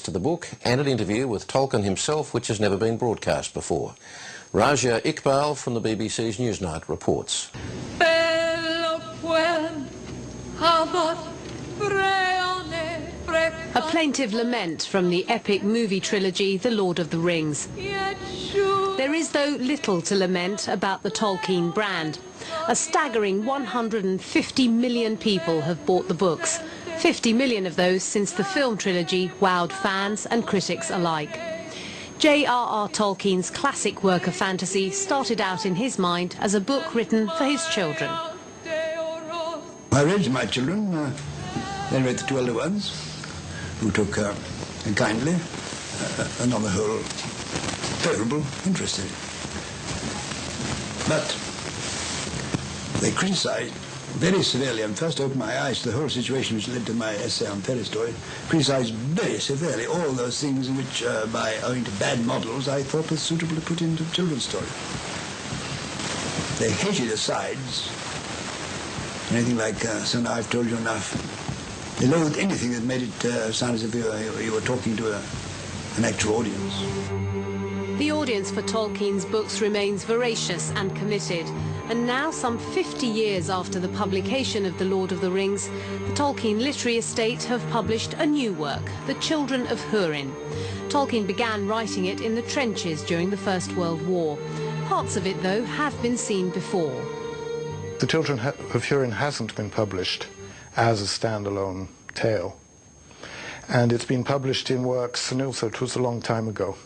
to the book and an interview with Tolkien himself, which has never been broadcast before. Raja Iqbal from the BBC's Newsnight reports. A plaintive lament from the epic movie trilogy, The Lord of the Rings. There is, though, little to lament about the Tolkien brand. A staggering 150 million people have bought the books, 50 million of those since the film trilogy wowed fans and critics alike. J.R.R. Tolkien's classic work of fantasy started out in his mind as a book written for his children. I raised my children, then read the two elder ones, who took kindly and on the whole favourable interest in it. But they criticised very severely, and first opened my eyes to the whole situation which led to my essay on fairy story, criticised very severely all those things in which, owing to bad models, I thought was suitable to put into a children's story. They hated asides, anything like, so now I've told you enough. They loathed anything that made it sound as if you were talking to an actual audience. The audience for Tolkien's books remains voracious and committed. And now, some 50 years after the publication of The Lord of the Rings, the Tolkien literary estate have published a new work, The Children of Húrin. Tolkien began writing it in the trenches during the First World War. Parts of it, though, have been seen before. The Children of Húrin hasn't been published as a standalone tale. And it's been published in works, and also it was a long time ago,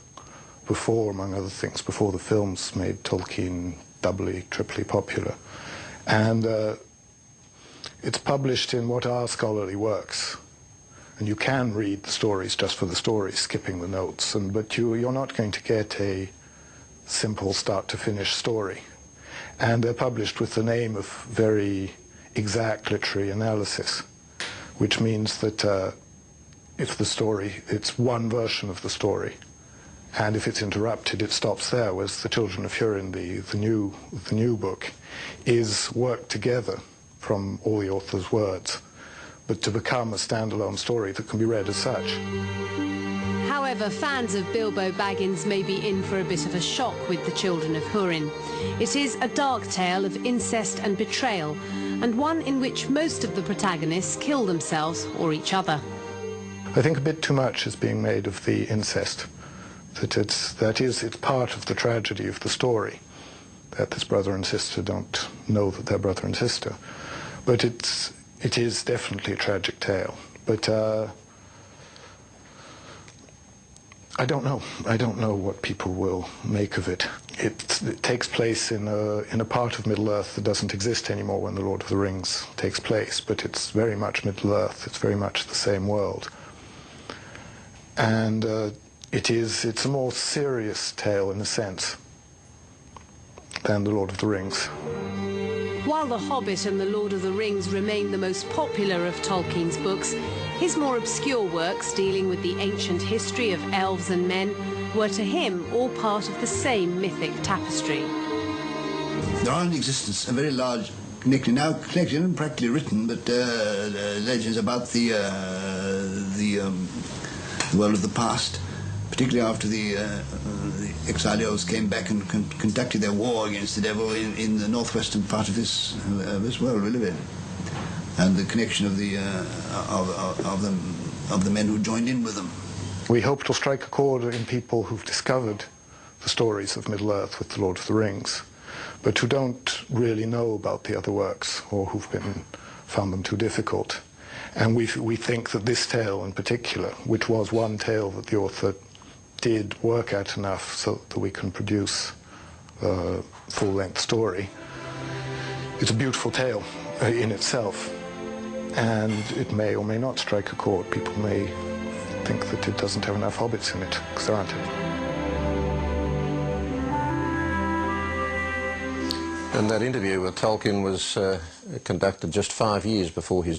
before, among other things, before the films made Tolkien doubly, triply popular. And it's published in what are scholarly works. And you can read the stories just for the stories, skipping the notes, but you're not going to get a simple start-to-finish story. And they're published with the name of very exact literary analysis, which means that if the story, it's one version of the story, and if it's interrupted, it stops there, whereas The Children of Húrin, the new book, is worked together from all the author's words, but to become a standalone story that can be read as such. However, fans of Bilbo Baggins may be in for a bit of a shock with The Children of Húrin. It is a dark tale of incest and betrayal, and one in which most of the protagonists kill themselves or each other. I think a bit too much is being made of the incest. It's part of the tragedy of the story, that this brother and sister don't know that they're brother and sister. But it is definitely a tragic tale. But I don't know. I don't know what people will make of it. It takes place in a part of Middle-earth that doesn't exist anymore when The Lord of the Rings takes place, but it's very much Middle-earth. It's very much the same world. And it's a more serious tale, in a sense, than The Lord of the Rings. While The Hobbit and The Lord of the Rings remain the most popular of Tolkien's books, his more obscure works dealing with the ancient history of elves and men were to him all part of the same mythic tapestry. There are in existence a very large, now collected and practically written, but legends about the world of the past, particularly after the exiled elves came back and conducted their war against the devil in the northwestern part of this world we live in, and the connection of the men who joined in with them. We hope to strike a chord in people who've discovered the stories of Middle-earth with The Lord of the Rings, but who don't really know about the other works, or who've found them too difficult. And we think that this tale in particular, which was one tale that the author did work at enough so that we can produce a full-length story, it's a beautiful tale in itself, and it may or may not strike a chord. People may think that it doesn't have enough hobbits in it, because there aren't any. And that interview with Tolkien was conducted just 5 years before his